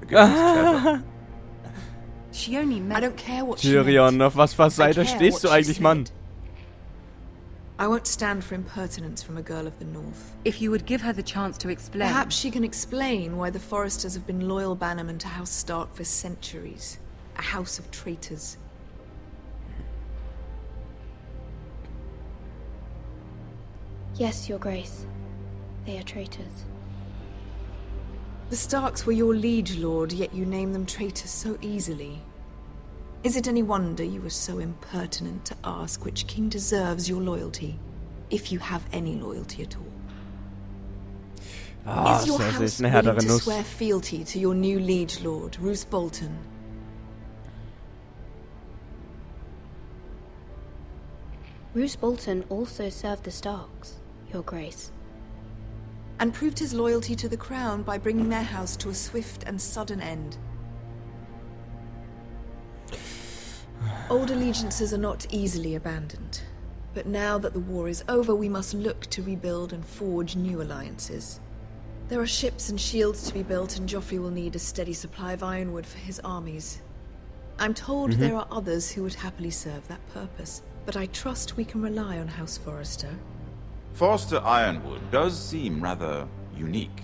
The girl is clever. She only meant... I don't care what she Tyrion, meant. auf was für I Seite care stehst du what she eigentlich, Mann? said. I won't stand for impertinence from a girl of the North. If you would give her the chance to explain... Perhaps she can explain why the Foresters have been loyal bannermen to House Stark for centuries. A house of traitors. Yes, Your Grace. They are traitors. The Starks were your liege lord, yet you name them traitors so easily. Is it any wonder you were so impertinent to ask which king deserves your loyalty, if you have any loyalty at all? Ah, Is your das house ist eine willing härtere to Nuss. swear fealty to your new liege lord, Roose Bolton? Roose Bolton also served the Starks, Your Grace. And proved his loyalty to the crown by bringing their house to a swift and sudden end. Old allegiances are not easily abandoned. But now that the war is over, we must look to rebuild and forge new alliances. There are ships and shields to be built, and Joffrey will need a steady supply of ironwood for his armies. I'm told there are others who would happily serve that purpose, but I trust we can rely on House Forrester. Forster Ironwood does seem rather unique.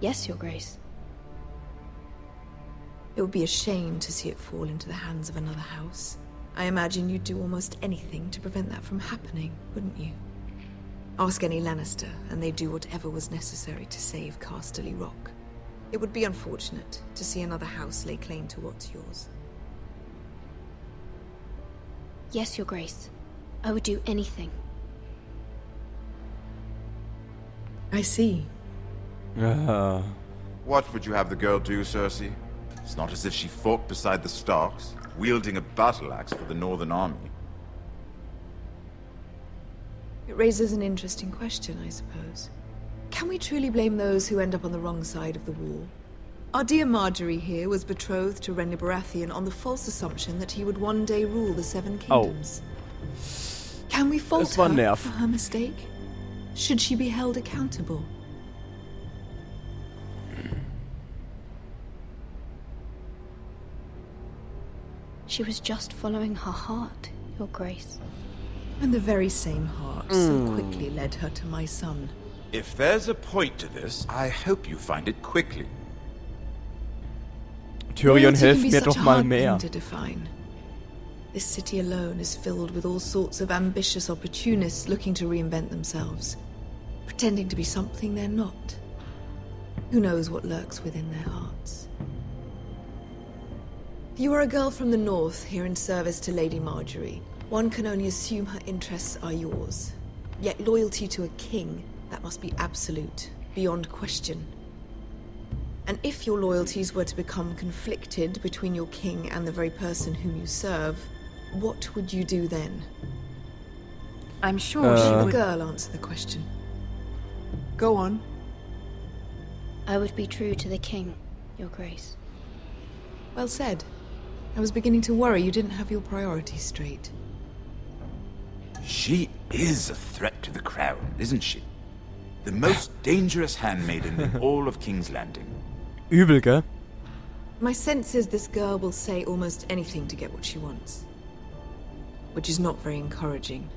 Yes, Your Grace. It would be a shame to see it fall into the hands of another house. I imagine you'd do almost anything to prevent that from happening, wouldn't you? Ask any Lannister, and they'd do whatever was necessary to save Casterly Rock. It would be unfortunate to see another house lay claim to what's yours. Yes, Your Grace. I would do anything. I see. What would you have the girl do, Cersei? It's not as if she fought beside the Starks, wielding a battle axe for the Northern Army. It raises an interesting question, I suppose. Can we truly blame those who end up on the wrong side of the war? Our dear Marjorie here was betrothed to Renly Baratheon on the false assumption that he would one day rule the Seven Kingdoms. Can we fault war her Nerv. for her mistake? Should she be held accountable? She was just following her heart, Your Grace. And the very same heart so quickly led her to my son. If there's a point to this, I hope you find it quickly. Tyrion, Loyalty helft can be mir such doch a mal hard mehr. thing to define. This city alone is filled with all sorts of ambitious opportunists looking to reinvent themselves, pretending to be something they're not. Who knows what lurks within their hearts? You are a girl from the north, here in service to Lady Marjorie. One can only assume her interests are yours. Yet loyalty to a king, that must be absolute, beyond question. And if your loyalties were to become conflicted between your king and the very person whom you serve, what would you do then? I'm sure she The would... girl answer the question. Go on. I would be true to the king, Your Grace. Well said. I was beginning to worry you didn't have your priorities straight. She is a threat to the crown, isn't she? The most dangerous handmaiden in all of King's Landing. Übel, gell? My sense is this girl will say almost anything to get what she wants. Which is not very encouraging.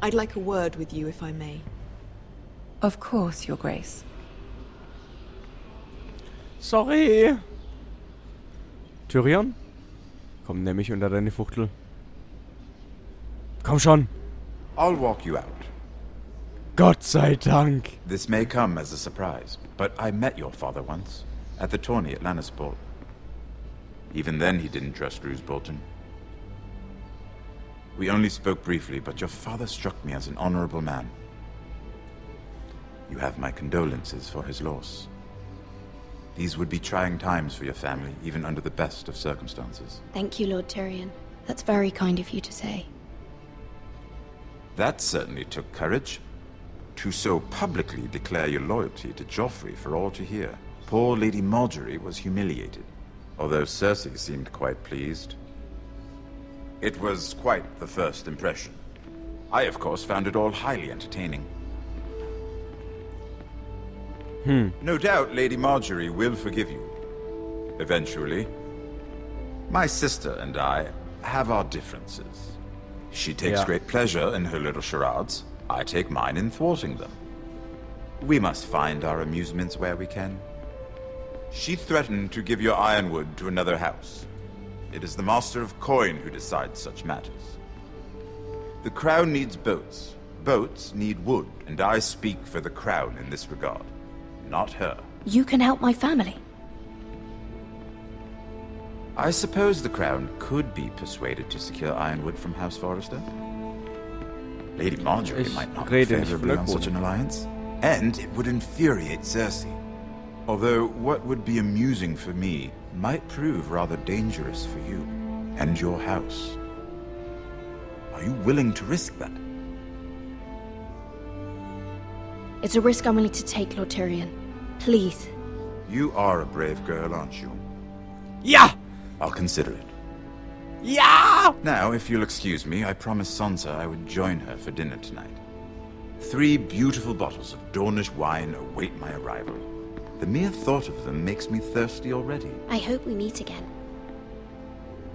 I'd like a word with you, if I may. Of course, Your Grace. Sorry. Tyrion? Komm nämlich unter deine Fuchtel. Komm schon. I'll walk you out. Gott sei Dank. This may come as a surprise, but I met your father once, at the tourney at Lannisport. Even then he didn't trust Roose Bolton. We only spoke briefly, but your father struck me as an honorable man. You have my condolences for his loss. These would be trying times for your family, even under the best of circumstances. Thank you, Lord Tyrion. That's very kind of you to say. That certainly took courage. To so publicly declare your loyalty to Joffrey for all to hear. Poor Lady Marjorie was humiliated, although Cersei seemed quite pleased. It was quite the first impression. I, of course, found it all highly entertaining. No doubt Lady Marjorie will forgive you. Eventually. My sister and I have our differences. She takes great pleasure in her little charades. I take mine in thwarting them. We must find our amusements where we can. She threatened to give your ironwood to another house. It is the Master of Coin who decides such matters. The crown needs boats. Boats need wood, and I speak for the crown in this regard. Not her. You can help my family. I suppose the crown could be persuaded to secure ironwood from House Forrester. Lady Marjorie might not be favorably on such an alliance, and it would infuriate Cersei. Although what would be amusing for me might prove rather dangerous for you and your house. Are you willing to risk that? It's a risk I'm willing to take, Lord Tyrion. Please. You are a brave girl, aren't you? Ja! I'll consider it. Ja! Now, if you'll excuse me, I promised Sansa I would join her for dinner tonight. 3 beautiful bottles of Dornish wine await my arrival. The mere thought of them makes me thirsty already. I hope we meet again.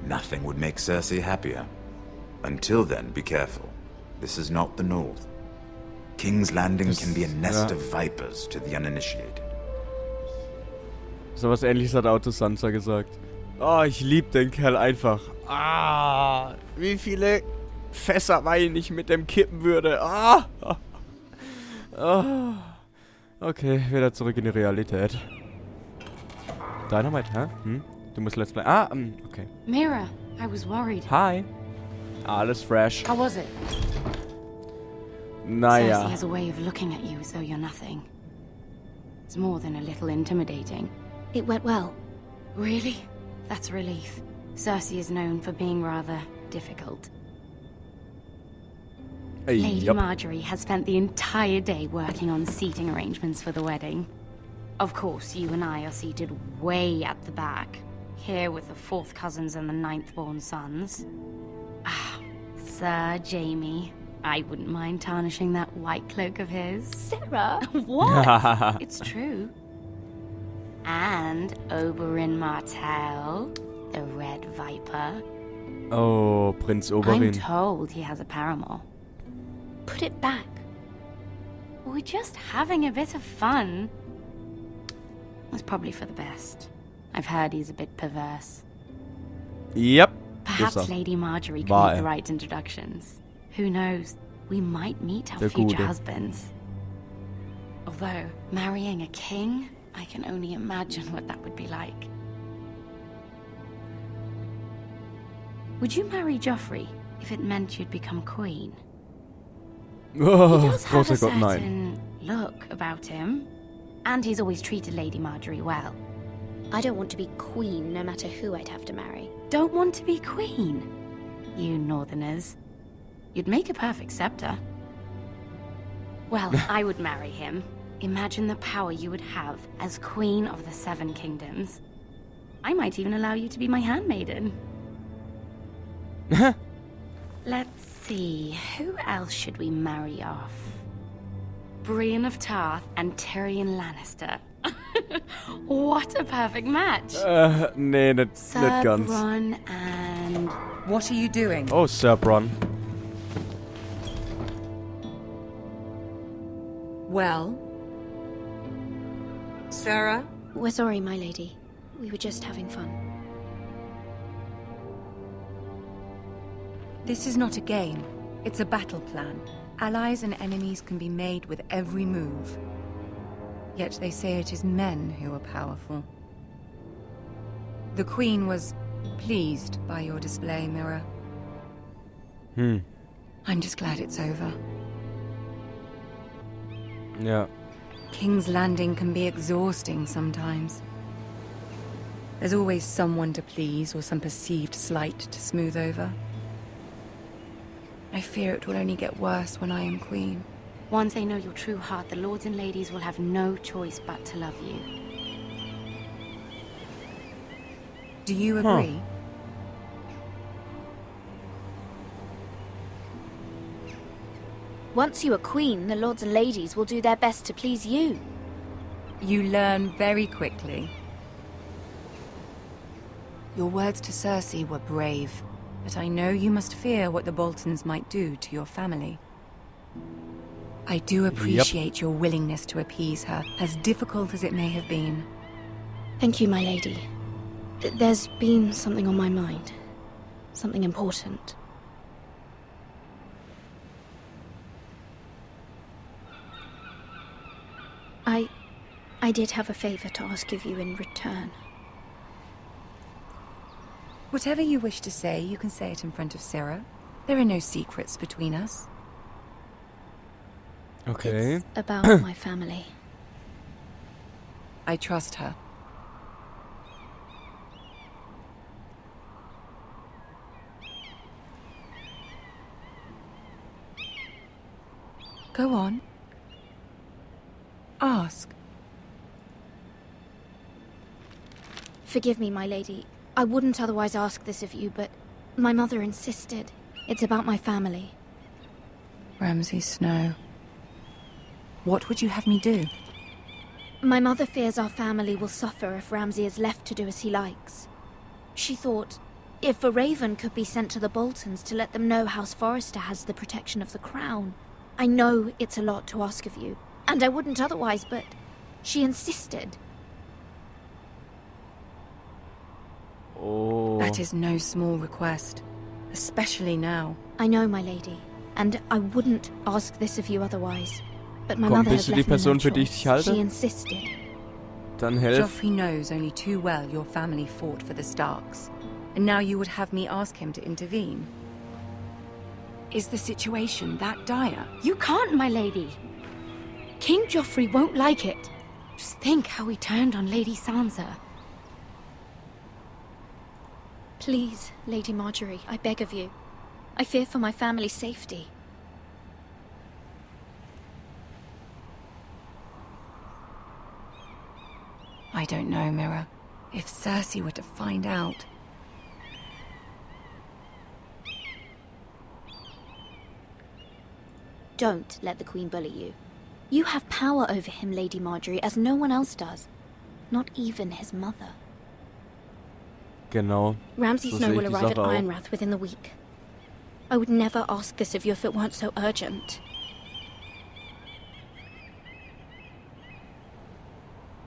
Nothing would make Cersei happier. Until then, be careful. This is not the North. King's Landing can be a nest of vipers to the uninitiated. So was Ähnliches hat auch zu Sansa gesagt. Oh, ich lieb den Kerl einfach. Ah, wie viele Fässer Wein ich mit dem kippen würde. Ah. Ah. Okay, wieder zurück in die Realität. Dynamite, hä? Du musst Let's Play. Ah, okay. Mira, I was worried. Hi. Alles fresh. How was it? Naja. Cersei has a way of looking at you as though you're nothing. It's more than a little intimidating. It went well. Really? That's a relief. Cersei is known for being rather difficult. Lady Marjorie has spent the entire day working on seating arrangements for the wedding. Of course, you and I are seated way at the back, here with the 4th cousins and the 9th-born sons. Ah, Sir Jaime. I wouldn't mind tarnishing that white cloak of his. Sarah? What? It's true. And Oberyn Martell, the Red Viper. Oh, Prinz Oberyn. I'm told he has a paramour. Put it back. We're just having a bit of fun. It's probably for the best. I've heard he's a bit perverse. Yep. Perhaps Lady Marjorie can make the right introductions. Who knows? We might meet our future husbands. Although, marrying a king, I can only imagine what that would be like. Would you marry Joffrey if it meant you'd become queen? Oh, He does have a großer Gott, nein. certain look about him. And he's always treated Lady Marjorie well. I don't want to be queen, no matter who I'd have to marry. Don't want to be queen? You northerners. You'd make a perfect scepter. Well, I would marry him. Imagine the power you would have as Queen of the 7 Kingdoms. I might even allow you to be my handmaiden. Let's see, who else should we marry off? Brienne of Tarth and Tyrion Lannister. What a perfect match! Nee, nicht Sir ganz. Bronn and... What are you doing? Oh, Sir Bronn. Well? Sarah? We're sorry, my lady. We were just having fun. This is not a game. It's a battle plan. Allies and enemies can be made with every move. Yet they say it is men who are powerful. The Queen was pleased by your display, Mira. I'm just glad it's over. Ja. King's Landing can be exhausting sometimes. There's always someone to please or some perceived slight to smooth over. I fear it will only get worse when I am queen. Once they know your true heart, the lords and ladies will have no choice but to love you. Do you agree? Once you are queen, the lords and ladies will do their best to please you. You learn very quickly. Your words to Cersei were brave, but I know you must fear what the Boltons might do to your family. I do appreciate your willingness to appease her, as difficult as it may have been. Thank you, my lady. There's been something on my mind. Something important. I did have a favor to ask of you in return. Whatever you wish to say, you can say it in front of Sarah. There are no secrets between us. Okay. It's about my family. I trust her. Go on. Ask. Forgive me, my lady. I wouldn't otherwise ask this of you, but my mother insisted. It's about my family. Ramsay Snow. What would you have me do? My mother fears our family will suffer if Ramsay is left to do as he likes. She thought, if a raven could be sent to the Boltons to let them know House Forrester has the protection of the crown. I know it's a lot to ask of you, and I wouldn't otherwise, but she insisted. Oh. That is no small request, especially now. I know, my lady, and I wouldn't ask this of you otherwise. But my Komm, mother bist has du die left me Person, no für die ich dich choice. halte? She insisted. Dann helf. Joffrey knows only too well your family fought for the Starks, and now you would have me ask him to intervene. Is the situation that dire? You can't, my lady. King Joffrey won't like it. Just think how he turned on Lady Sansa. Please, Lady Marjorie, I beg of you. I fear for my family's safety. I don't know, Mira. If Cersei were to find out... Don't let the Queen bully you. You have power over him, Lady Marjorie, as no one else does. Not even his mother. Genau. Ramsay So Snow sehe ich will die arrive at Sache auch. Ironrath within the week. I would never ask this of you if it weren't so urgent.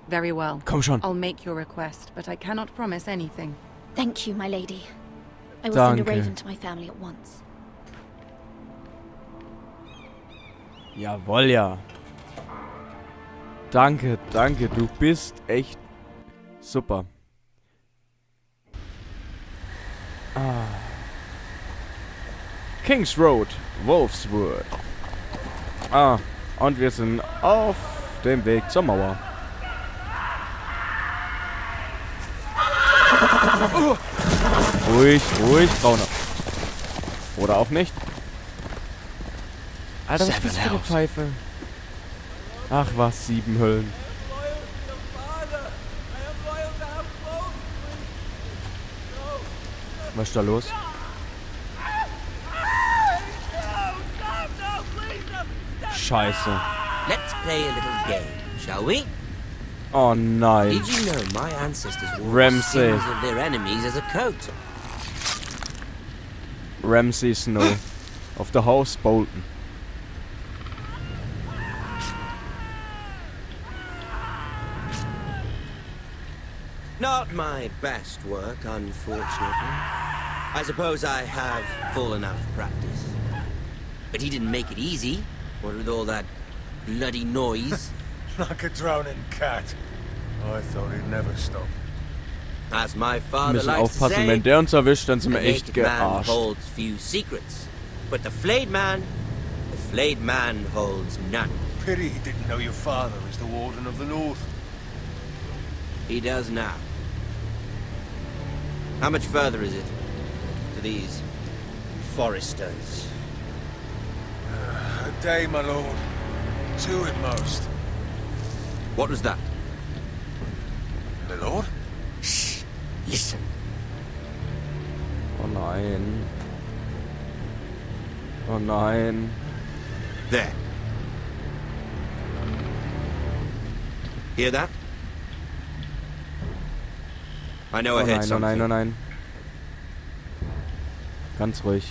Very well. Komm schon. I'll make your request, but I cannot promise anything. Thank you, my lady. I will send a Danke. raven to my family at once. Jawohl, ja. Danke, danke. Du bist echt super. Kings Road, Wolfswood. Und wir sind auf dem Weg zur Mauer. Ruhig, ruhig, Brauner. Oder auch nicht. Alter, was bist du für eine Pfeife? Ach was, 7 Hüllen. Was ist da los? Scheiße. Let's play a little game, shall we? Oh nein. Did you know my ancestors wore the Ramsay. skins of their enemies as a coat? Ramsay Snow. Auf der Haus Bolton. Not my best work, unfortunately. I suppose I have fallen out of practice. But he didn't make it easy, what with all that bloody noise. Like a drowning cat. I thought he'd never stop. As my Wir father müssen likes to aufpassen, say, wenn der uns erwischt, dann the sind wir echt naked man gearscht. holds few secrets. But the flayed man holds none. Pity he didn't know your father is the Warden of the North. He does now. How much further is it to these foresters? A day, my lord. 2 at most. What was that? My lord? Shh! Listen. Oh nein. Oh nein. There. Hear that? I know Oh I heard nein, oh something. nein, oh nein. Ganz ruhig.